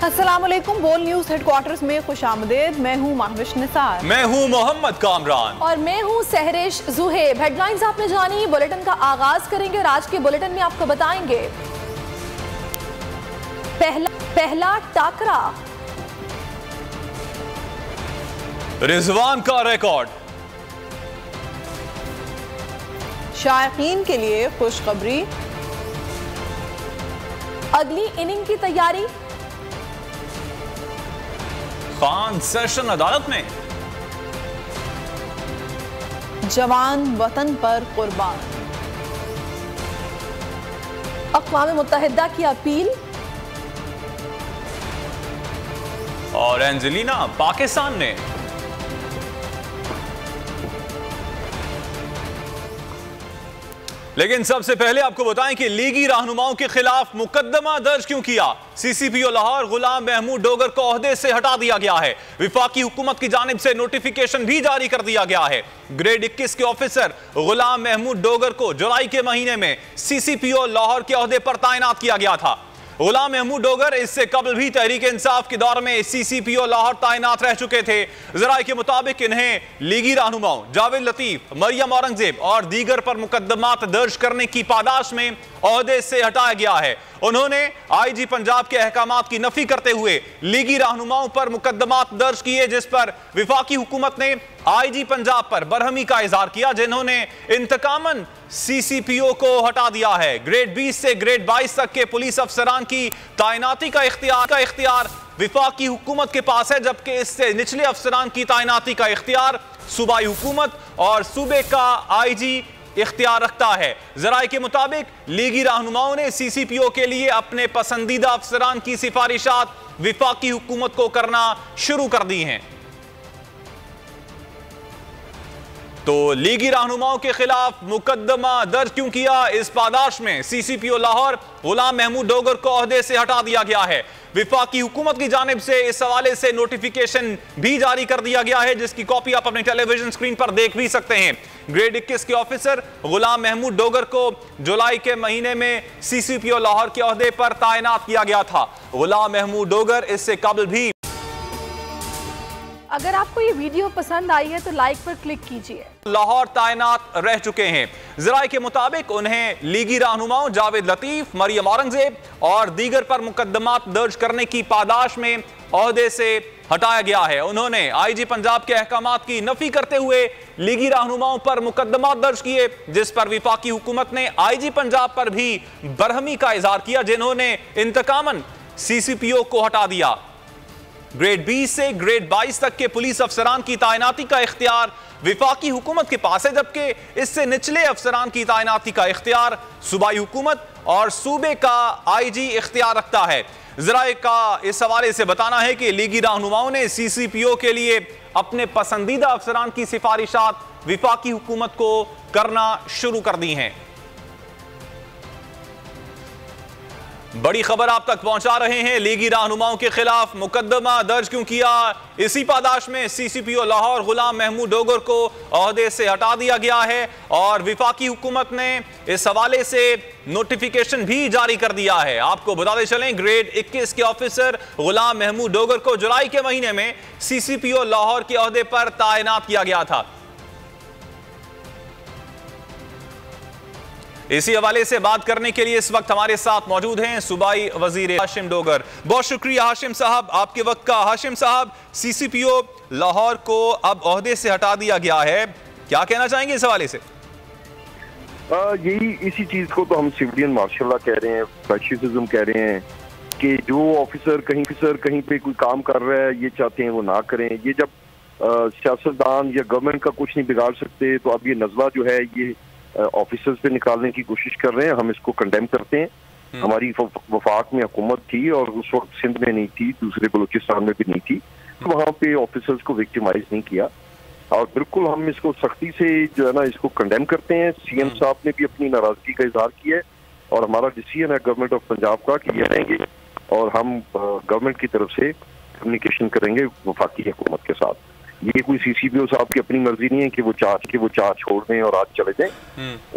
अस्सलामुअलैकुम। बोल news headquarters में खुशामदीद। मैं हूँ महविश निसार। मैं हूँ मोहम्मद कामरान और मैं हूँ सहरिश जुहेब। हेडलाइंस आपने जानी, बुलेटिन का आगाज करेंगे और आज के बुलेटिन में आपको बताएंगे पहला टाकरा, रिजवान का रिकॉर्ड, शायकीन के लिए खुशखबरी, अगली इनिंग की तैयारी, खान सेशन अदालत में, जवान वतन पर कुर्बान, अक़वाम मुत्तहिदा की अपील और एंजेलिना पाकिस्तान ने। लेकिन सबसे पहले आपको बताएं कि लीगी रहनुमाओं के खिलाफ मुकदमा दर्ज क्यों किया। सीसीपीओ लाहौर गुलाम महमूद डोगर को ओहदे से हटा दिया गया है। विफाकी हुकूमत की जानिब से नोटिफिकेशन भी जारी कर दिया गया है। ग्रेड 21 के ऑफिसर गुलाम महमूद डोगर को जुलाई के महीने में सीसीपीओ लाहौर के ओहदे पर तैनात किया गया था। गुलाम महमूद डोगर इससे कबल भी तहरीक इंसाफ के दौर में सीसीपीओ लाहौर तैनात रह चुके थे। जराए के मुताबिक इन्हें लीगी रहनुमाओं जावेद लतीफ, मरियम औरंगजेब और दीगर पर मुकदमात दर्ज करने की पादाश में ओहदे से हटाया गया है। उन्होंने आईजी पंजाब के अहकामात की नफी करते हुए लीगी रहनुमाओं पर मुकदमात दर्ज किए, जिस पर विफाकी हुकूमत ने आईजी पंजाब पर बरहमी का इजहार किया, जिन्होंने इंतकामन सीसीपीओ को हटा दिया है। ग्रेड 20 से ग्रेड 22 तक के पुलिस अफसरान की तैनाती का इख्तियार विफाकी हुकूमत के पास है, जबकि इससे निचले अफसरान की तैनाती का इख्तियार सूबाई हुकूमत और सूबे का आईजी इख्तियार रखता है। जराए के मुताबिक लीगी रहनुमाओं ने सीसीपीओ के लिए अपने पसंदीदा अफसरान की सिफारिशात विफाकी हुकूमत को करना शुरू कर दी हैं। तो लीगी रहनुमाओं के खिलाफ मुकदमा दर्ज क्यों किया, इस पादाश में सीसीपीओ लाहौर गुलाम महमूद डोगर को ओहदे से हटा दिया गया है। विफाकी हुकूमत की जानिब से इस हवाले से नोटिफिकेशन भी जारी कर दिया गया है, जिसकी कॉपी आप अपने टेलीविजन स्क्रीन पर देख भी सकते हैं। ग्रेड 21 के ऑफिसर गुलाम महमूद डोगर को जुलाई के महीने में सीसीपीओ लाहौर के ओहदे पर तैनात किया गया था। गुलाम महमूद डोगर इससे कबल भी। अगर आपको ये वीडियो पसंद आई है तो लाइक पर क्लिक कीजिए। लाहौर तैनात रह चुके हैं। जराए के मुताबिक उन्हें लीगी रहनुमाओं जावेद लतीफ, मरियम औरंगजेब और दीगर पर मुकदमात दर्ज करने की पादाश में ओहदे से हटाया गया है। उन्होंने आईजी पंजाब के अहकामात की नफी करते हुए लीगी रहनुमाओं पर मुकदमात दर्ज किए, जिस पर विफाकी हुकूमत ने आईजी पंजाब पर भी बरहमी का इजहार किया, जिन्होंने इंतकामन सीसीपीओ को हटा दिया। ग्रेड 20 से ग्रेड 22 तक के पुलिस अफसरान की तैनाती का इख्तियार विफाकी हुकूमत के पास है, जबकि इससे निचले अफसरान की तैनाती का इख्तियार सूबाई हुकूमत और सूबे का आईजी इख्तियार रखता है। जराए का इस हवाले से बताना है कि लीगी रहनुमाओं ने सीसीपीओ के लिए अपने पसंदीदा अफसरान की सिफारिशात विफाकी हुकूमत को करना शुरू कर दी हैं। बड़ी खबर आप तक पहुंचा रहे हैं। लीगी रहनुमाओं के खिलाफ मुकदमा दर्ज क्यों किया, इसी पादाश में सीसीपीओ लाहौर गुलाम महमूद डोगर को ओहदे से हटा दिया गया है और विफाकी हुकूमत ने इस हवाले से नोटिफिकेशन भी जारी कर दिया है। आपको बताते चलें, ग्रेड 21 के ऑफिसर गुलाम महमूद डोगर को जुलाई के महीने में सीसीपीओ लाहौर के ओहदे पर तैनात किया गया था। इसी हवाले से बात करने के लिए इस वक्त हमारे साथ मौजूद हैं सूबाई वजीर हाशिम डोगर। बहुत शुक्रिया हाशिम साहब आपके वक्त का। हाशिम साहब, सीसीपीओ लाहौर को अब ओहदे से हटा दिया गया है, क्या कहना चाहेंगे इस हवाले से? यही इसी चीज को तो हम सिविलियन मार्शल लॉ कह रहे हैं, फैशिज्म कह रहे हैं कि जो ऑफिसर कहीं पे कोई काम कर रहा है, ये चाहते हैं वो ना करें। ये जब सियासतदान या गवर्नमेंट का कुछ नहीं बिगाड़ सकते, तो अब ये नजला जो है ये ऑफिसर्स पे निकालने की कोशिश कर रहे हैं। हम इसको कंडेम करते हैं। हमारी वफाक में हुकूमत थी और उस वक्त सिंध में नहीं थी, दूसरे बलूचिस्तान में भी नहीं थी, तो वहाँ पे ऑफिसर्स को विक्टिमाइज नहीं किया और बिल्कुल हम इसको सख्ती से जो है ना इसको कंडेम करते हैं। सीएम साहब ने भी अपनी नाराजगी का इजहार किया है और हमारा डिसीजन है गवर्नमेंट ऑफ पंजाब का कि ये रहेंगे और हम गवर्नमेंट की तरफ से कम्युनिकेशन करेंगे वफाकी हुकूमत के साथ। ये कोई CCPO साहब की अपनी मर्जी नहीं है कि वो चार्ज छोड़ दें और आज चले जाएं।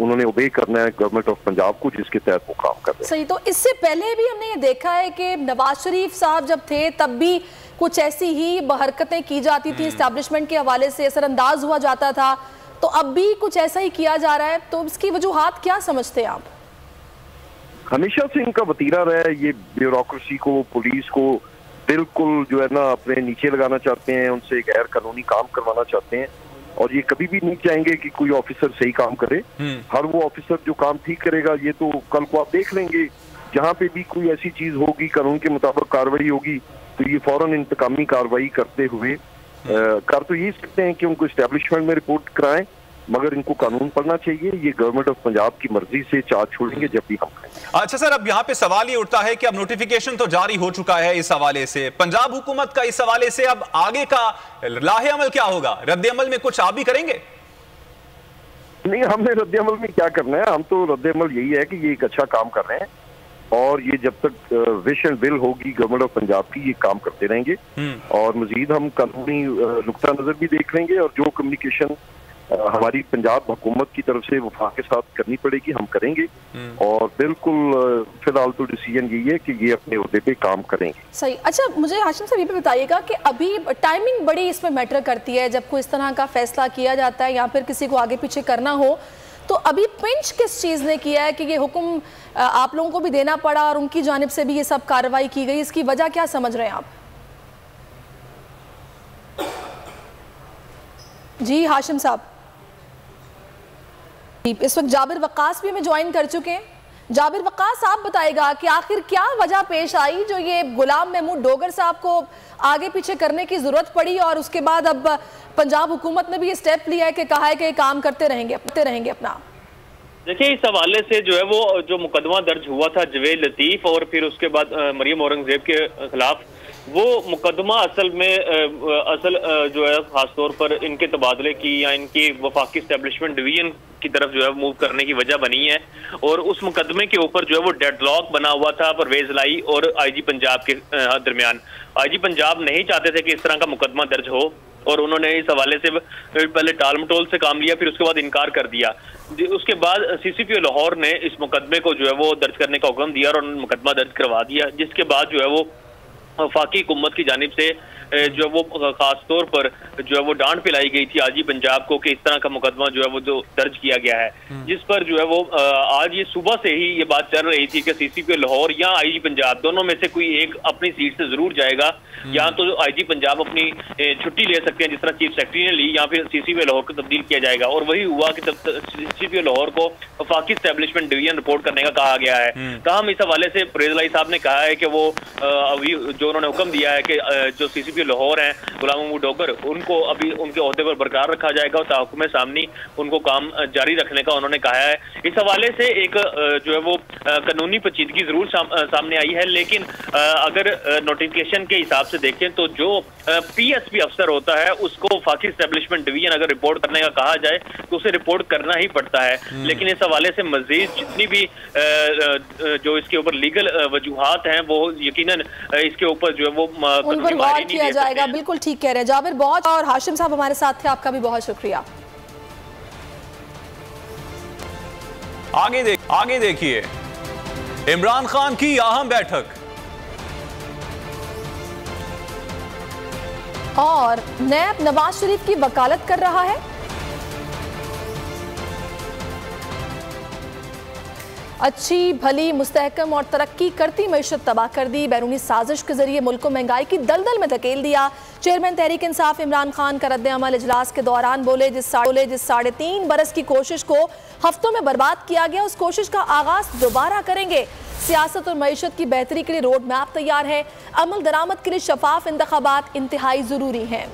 उन्होंने ओबे करना है गवर्नमेंट ऑफ पंजाब को, जिसके तहत वो काम कर रहे हैं। सही। तो इससे पहले भी हमने ये देखा है कि नवाज शरीफ साहब जब थे तब भी कुछ ऐसी ही हरकतें की जाती थी, एस्टैब्लिशमेंट के हवाले से असरअंदाज हुआ जाता था, तो अब भी कुछ ऐसा ही किया जा रहा है। तो इसकी वजूहात क्या समझते हैं आप? हमेशा से इनका वतीरा रहा है, ये ब्यूरोक्रेसी को, पुलिस को बिल्कुल जो है ना अपने नीचे लगाना चाहते हैं, उनसे गैर कानूनी काम करवाना चाहते हैं, और ये कभी भी नहीं चाहेंगे कि कोई ऑफिसर सही काम करे। हर वो ऑफिसर जो काम ठीक करेगा, ये तो कल को आप देख लेंगे, जहाँ पे भी कोई ऐसी चीज होगी कानून के मुताबिक कार्रवाई होगी तो ये फौरन इंतकामी कार्रवाई करते हुए कर तो यही सकते हैं कि उनको एस्टेब्लिशमेंट में रिपोर्ट कराएं, मगर इनको कानून पढ़ना चाहिए। ये गवर्नमेंट ऑफ पंजाब की मर्जी से चार्ज छोड़ेंगे जब भी हम करेंगे। अच्छा सर, अब यहाँ पे सवाल ये उठता है कि अब नोटिफिकेशन तो जारी हो चुका है, इस हवाले से पंजाब हुकूमत का इस हवाले से अब आगे का लाहे अमल क्या होगा? रद्द अमल में कुछ आप भी करेंगे? नहीं, हमने रद्द अमल में क्या करना है, हम तो रद्द अमल यही है कि ये एक अच्छा काम कर रहे हैं और ये जब तक विश एंड विल होगी गवर्नमेंट ऑफ पंजाब की, ये काम करते रहेंगे। और मजीद हम कानूनी नुक्ता नजर भी देख लेंगे और जो कम्युनिकेशन हमारी पंजाब हुकूमत की तरफ से वफाक के साथ करनी पड़ेगी हम करेंगे। और बिल्कुल फिलहाल तो डिसीजन यही है कि ये अपने ओहदे पे काम करेंगे। सही। अच्छा, मुझे हाशिम साहब ये भी बताइएगा कि अभी टाइमिंग बड़ी इसमें मैटर करती है, जब कोई इस तरह का फैसला किया जाता है या फिर किसी को आगे पीछे करना हो, तो अभी पिंच किस चीज़ ने किया है कि ये हुक्म आप लोगों को भी देना पड़ा और उनकी जानिब से भी ये सब कार्रवाई की गई? इसकी वजह क्या समझ रहे हैं आप? जी हाशिम साहब। इस वक्त जाबिर वक्कास भी हमें ज्वाइन कर चुके हैं। जाबिर वक्कास, आप बताएगा कि आखिर क्या वजह पेश आई जो ये गुलाम महमूद डोगर साहब को आगे पीछे करने की जरूरत पड़ी और उसके बाद अब पंजाब हुकूमत ने भी ये स्टेप लिया है कि कहा है कि काम करते रहेंगे अपना? देखिए, इस हवाले से जो है वो जो मुकदमा दर्ज हुआ था जवेद लतीफ और फिर उसके बाद मरियम औरंगजेब के खिलाफ, वो मुकदमा असल जो है खासतौर पर इनके तबादले की या इनकी वफाकी एस्टेब्लिशमेंट डिवीजन की तरफ जो है मूव करने की वजह बनी है। और उस मुकदमे के ऊपर जो है वो डेडलॉक बना हुआ था परवेज लाई और IG पंजाब के दरमियान। IG पंजाब नहीं चाहते थे कि इस तरह का मुकदमा दर्ज हो और उन्होंने इस हवाले से पहले टाल मटोल से काम लिया, फिर उसके बाद इनकार कर दिया। उसके बाद CCPO लाहौर ने इस मुकदमे को जो है वो दर्ज करने का हुक्म दिया और उन्होंने मुकदमा दर्ज करवा दिया, जिसके बाद जो है वो वफाकी हुकूमत की जानिब से जो है वो खास तौर पर जो है वो डांट पिलाई गई थी IG पंजाब को कि इस तरह का मुकदमा जो है वो जो दर्ज किया गया है, जिस पर जो है वो आज ये सुबह से ही ये बात चल रही थी कि CCPO लाहौर या IG पंजाब दोनों में से कोई एक अपनी सीट से जरूर जाएगा। या तो IG पंजाब अपनी छुट्टी ले सकते हैं जिस तरह चीफ सेक्रेटरी ने ली, या फिर CCPO लाहौर को तब्दील किया जाएगा। और वही हुआ कि CCPO लाहौर को वफाकी एस्टेब्लिशमेंट डिवीजन रिपोर्ट करने का कहा गया है। ताहम इस हवाले से परवेज लाई साहब ने कहा है कि वो अभी जो उन्होंने हुक्म दिया है कि जो CCPO लाहौर हैं गुलाम महमूद डोगर, उनको अभी उनके ओहदे पर बरकरार रखा जाएगा और ताहुकुम सामने उनको काम जारी रखने का उन्होंने कहा है। इस हवाले से एक जो है वो कानूनी पेचीदगी जरूर सामने आई है, लेकिन अगर नोटिफिकेशन के हिसाब से देखें तो जो PSP अफसर होता है उसको वफाकी एस्टेब्लिशमेंट डिवीजन अगर रिपोर्ट करने का कहा जाए तो उसे रिपोर्ट करना ही पड़ता है। लेकिन इस हवाले से मजीद जितनी भी जो इसके ऊपर लीगल वजूहात हैं वो यकीनन इसके ऊपर जो है वो उन पर गौर किया जाएगा। बिल्कुल ठीक कह रहे हैं जाबिर, बहुत। और हाशिम साहब हमारे साथ थे, आपका भी बहुत शुक्रिया। आगे देखिए इमरान खान की अहम बैठक और नैब नवाज शरीफ की वकालत कर रहा है। अच्छी भली मुस्तहकम और तरक्की करती मईशत तबाह कर दी, बैरूनी साजिश के जरिए मुल्क को महंगाई की दलदल में धकेल दिया। चेयरमैन तहरीक इंसाफ इमरान खान का रद्द-ए-अमल इजलास के दौरान बोले, जिस 3.5 बरस की कोशिश को हफ्तों में बर्बाद किया गया, उस कोशिश का आगाज दोबारा करेंगे। सियासत और मईशत की बेहतरी के लिए रोड मैप तैयार है। अमल दरामद के लिए शफाफ इंतखाबात इंतहाई जरूरी हैं।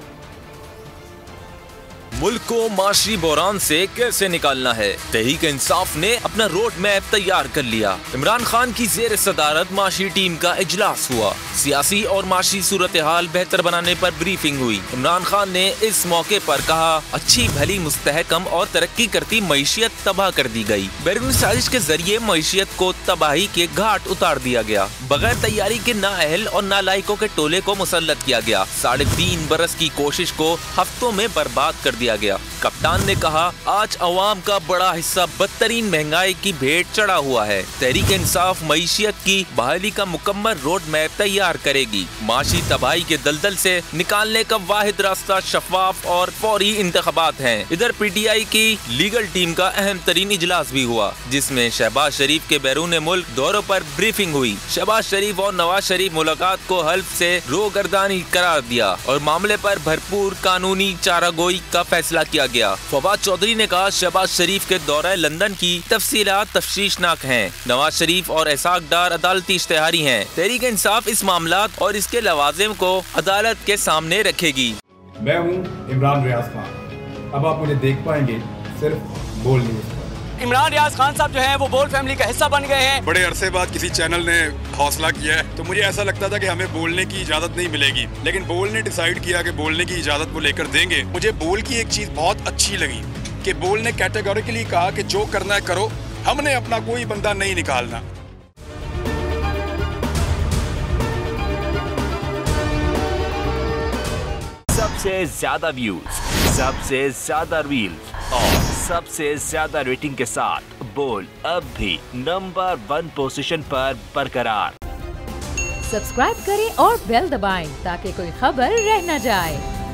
मुल्क को माशी बहरान से कैसे निकालना है। तहरीक इंसाफ ने अपना रोड मैप तैयार कर लिया। इमरान खान की जेर सदारत माशी टीम का इजलास हुआ। सियासी और माशी सूरत हाल बेहतर बनाने पर ब्रीफिंग हुई। इमरान खान ने इस मौके पर कहा, अच्छी भली मुस्तहकम और तरक्की करती मईशियत तबाह कर दी गई। बैरूनी साजिश के जरिए मईशियत को तबाही के घाट उतार दिया गया। बगैर तैयारी के नाअहल और नालायकों के टोले को मुसल्लत किया गया। 3.5 बरस की कोशिश को हफ्तों में बर्बाद कर दिया गया। कप्तान ने कहा, आज अवाम का बड़ा हिस्सा बदतरीन महंगाई की भेंट चढ़ा हुआ है। तहरीक इंसाफ मईशियत की बहाली का मुकम्मल रोड मैप तैयार करेगी। माशी तबाही के दलदल से निकालने का वाहिद रास्ता शफाफ और फौरी इंतखाबात हैं। इधर PTI की लीगल टीम का अहम तरीन इजलास भी हुआ, जिसमें शहबाज शरीफ के बैरून मुल्क दौरों पर ब्रीफिंग हुई। शहबाज शरीफ और नवाज शरीफ मुलाकात को हल्फ से रोगर्दानी करार दिया और मामले पर भरपूर कानूनी चारागोई का फैसला किया गया। फवाद चौधरी ने कहा, शहबाज शरीफ के दौरे लंदन की तफसीलात तफ्शीशनाक हैं। नवाज शरीफ और एहसाक डार अदालती इश्तेहारी हैं। तहरीक इंसाफ इस मामलात और इसके लवाजिम को अदालत के सामने रखेगी। मैं हूँ इमरान रियाज खान। अब आप मुझे देख पाएंगे सिर्फ बोल न्यूज़ पर। इमरान रियाज खान साहब जो हैं वो बोल फैमिली का हिस्सा बन गए हैं। बड़े अरसे बाद किसी चैनल ने हौसला किया है, तो मुझे ऐसा लगता था कि हमें बोलने की इजाजत नहीं मिलेगी, लेकिन बोल ने डिसाइड किया कि बोलने की इजाजत वो लेकर देंगे। मुझे बोल की एक चीज बहुत अच्छी लगी कि बोल ने कैटेगोरिकली कहा कि जो करना है करो, हमने अपना कोई बंदा नहीं निकालना। सबसे ज्यादा व्यूज, सबसे ज्यादा रील्स और सबसे ज्यादा रेटिंग के साथ बोल अब भी नंबर 1 पोजीशन पर बरकरार। सब्सक्राइब करें और बेल दबाएं ताकि कोई खबर रह न जाए।